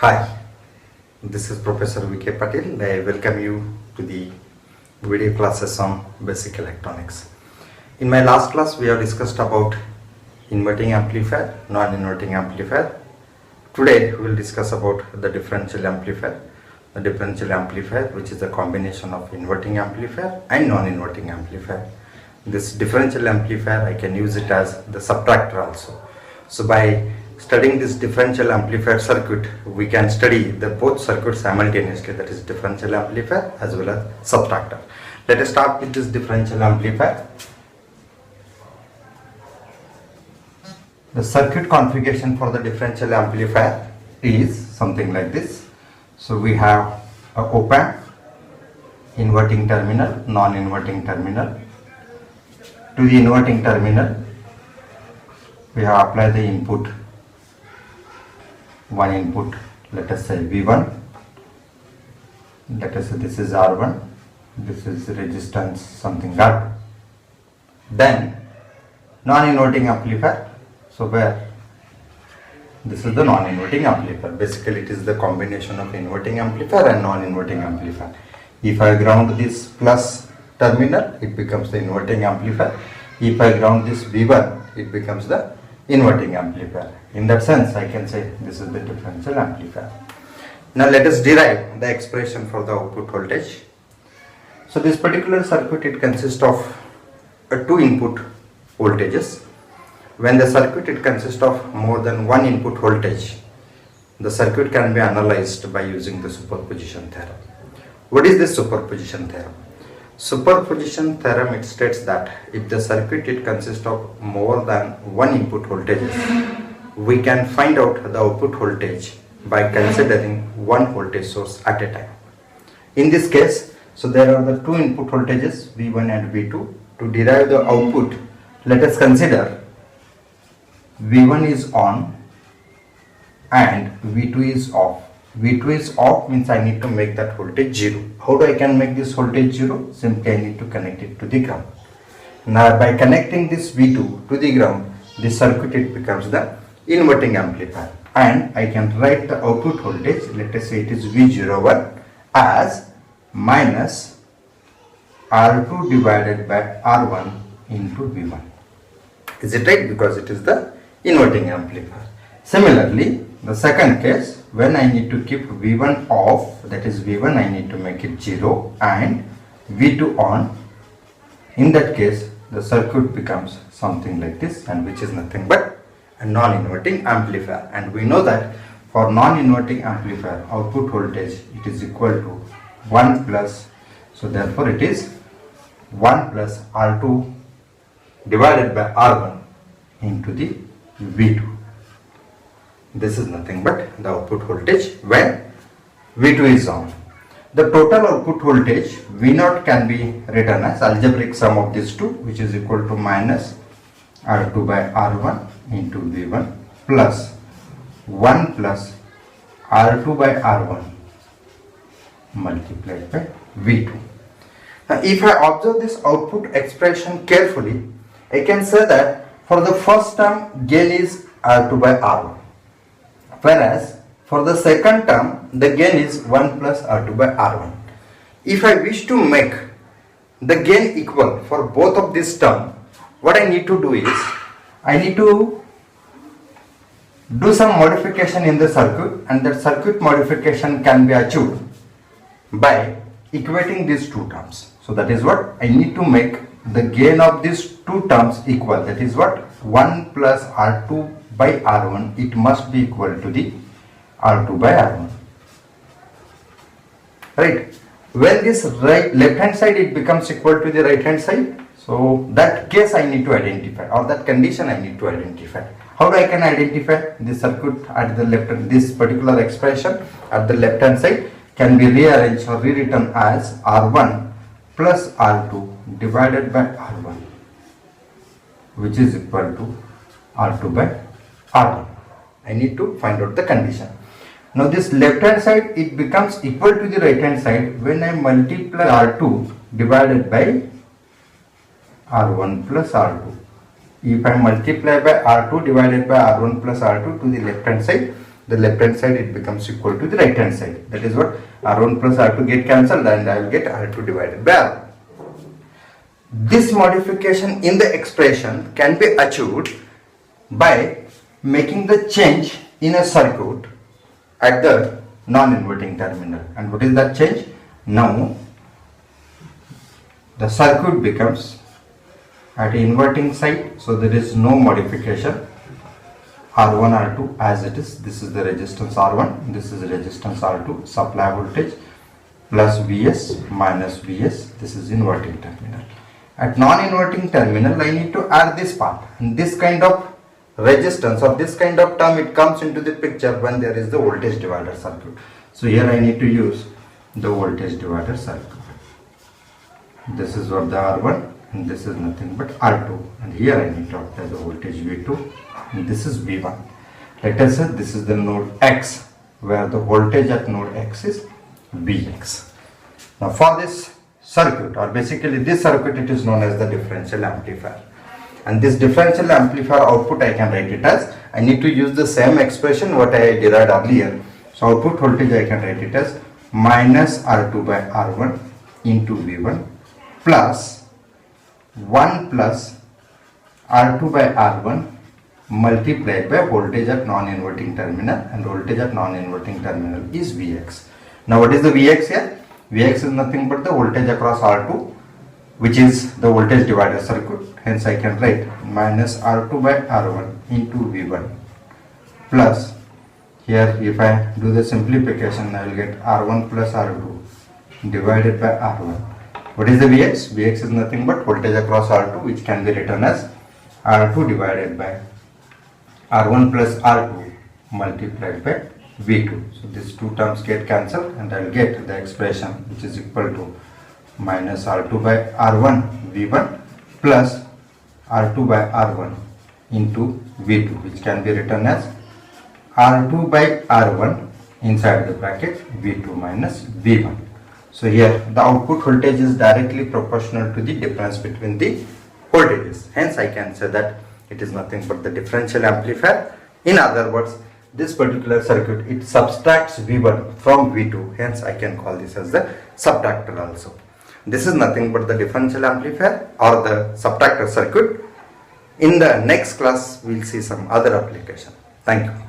Hi, this is Professor V.K. Patil. I welcome you to the video classes on basic electronics. In my last class, we have discussed about inverting amplifier, non-inverting amplifier. Today, we will discuss about the differential amplifier. The differential amplifier, which is a combination of inverting amplifier and non-inverting amplifier. This differential amplifier, I can use it as the subtractor also. So by studying this differential amplifier circuit, we can study the both circuits simultaneously, that is differential amplifier as well as subtractor. Let us start with this differential amplifier. The circuit configuration for the differential amplifier is something like this. So we have a op-amp, inverting terminal, non-inverting terminal. To the inverting terminal, we have applied the input, one input, let us say V1, let us say this is R1, this is resistance something R2. Then non-inverting amplifier, so where this is the non-inverting amplifier. Basically it is the combination of inverting amplifier and non-inverting amplifier. If I ground this plus terminal, it becomes the inverting amplifier. If I ground this V1, it becomes the inverting amplifier. In that sense, I can say this is the differential amplifier. Now let us derive the expression for the output voltage. So this particular circuit, it consists of two input voltages. When the circuit, it consists of more than one input voltage, the circuit can be analyzed by using the superposition theorem. What is this superposition theorem? Superposition theorem, it states that if the circuit, it consists of more than one input voltages, we can find out the output voltage by considering one voltage source at a time. In this case, so there are the two input voltages V1 and V2. To derive the output, let us consider V1 is on and V2 is off. V2 is off means I need to make that voltage 0. How do I can make this voltage 0? Simply I need to connect it to the ground. Now by connecting this V2 to the ground, this circuit, it becomes the inverting amplifier, and I can write the output voltage, let us say it is V01 as minus R2 divided by R1 into V1. Is it right? Because it is the inverting amplifier. Similarly, the second case, when I need to keep V1 off, that is V1 I need to make it 0 and V2 on, in that case the circuit becomes something like this, and which is nothing but a non-inverting amplifier. And we know that for non-inverting amplifier, output voltage, it is equal to 1 plus, so therefore it is 1 plus R2 divided by R1 into the V2. This is nothing but the output voltage when V2 is on. The total output voltage V0 can be written as algebraic sum of these two, which is equal to minus R2 by R1 into V1 plus 1 plus R2 by R1 multiplied by V2. Now if I observe this output expression carefully, I can say that for the first term gain is R2 by R1. Whereas for the second term, the gain is 1 plus R2 by R1. If I wish to make the gain equal for both of these terms, what I need to do is, I need to do some modification in the circuit, and that circuit modification can be achieved by equating these two terms. So that is what I need to make the gain of these two terms equal. That is what 1 plus R2 by R1, it must be equal to the R2 by R1. Right? When this left hand side, it becomes equal to the right hand side, so that case I need to identify, or that condition I need to identify. How do I can identify this circuit at the left, this particular expression at the left hand side can be rearranged or rewritten as R1 plus R2 divided by R1, which is equal to R2 by R1. I need to find out the condition. Now this left hand side, it becomes equal to the right hand side when I multiply R2 divided by R1 plus R2. If I multiply by R2 divided by R1 plus R2 to the left hand side, the left hand side, it becomes equal to the right hand side. That is what R1 plus R2 get cancelled, and I will get R2 divided by R1. This modification in the expression can be achieved by making the change in a circuit at the non-inverting terminal. And what is that change? Now the circuit becomes at inverting side, so there is no modification. R1 R2 as it is. This is the resistance R1, this is resistance R2, supply voltage plus Vs minus Vs. This is inverting terminal. At non-inverting terminal, I need to add this part, and this kind of resistance or this kind of term, it comes into the picture when there is the voltage divider circuit. So here I need to use the voltage divider circuit. This is what the R1, and this is nothing but R2, and here I need to apply the voltage V2, and this is V1. Let us say this is the node X, where the voltage at node X is Vx. Now for this circuit, or basically this circuit, it is known as the differential amplifier. And this differential amplifier output, I can write it as, I need to use the same expression what I derived earlier. So output voltage, I can write it as minus R2 by R1 into V1 plus 1 plus R2 by R1 multiplied by voltage at non-inverting terminal, and voltage at non-inverting terminal is Vx. Now what is the Vx here? Vx is nothing but the voltage across R2, which is the voltage divider circuit. Hence I can write minus R2 by R1 into V1 plus, here if I do the simplification, I will get R1 plus R2 divided by R1. What is the Vx? Vx is nothing but voltage across R2, which can be written as R2 divided by R1 plus R2 multiplied by V2. So these two terms get cancelled, and I will get the expression which is equal to minus R2 by R1 V1 plus R2 by R1 into V2, which can be written as R2 by R1 inside the bracket V2 minus V1. So here the output voltage is directly proportional to the difference between the voltages. Hence I can say that it is nothing but the differential amplifier. In other words, this particular circuit, it subtracts V1 from V2. Hence I can call this as the subtractor also. This is nothing but the differential amplifier or the subtractor circuit. In the next class, we will see some other application. Thank you.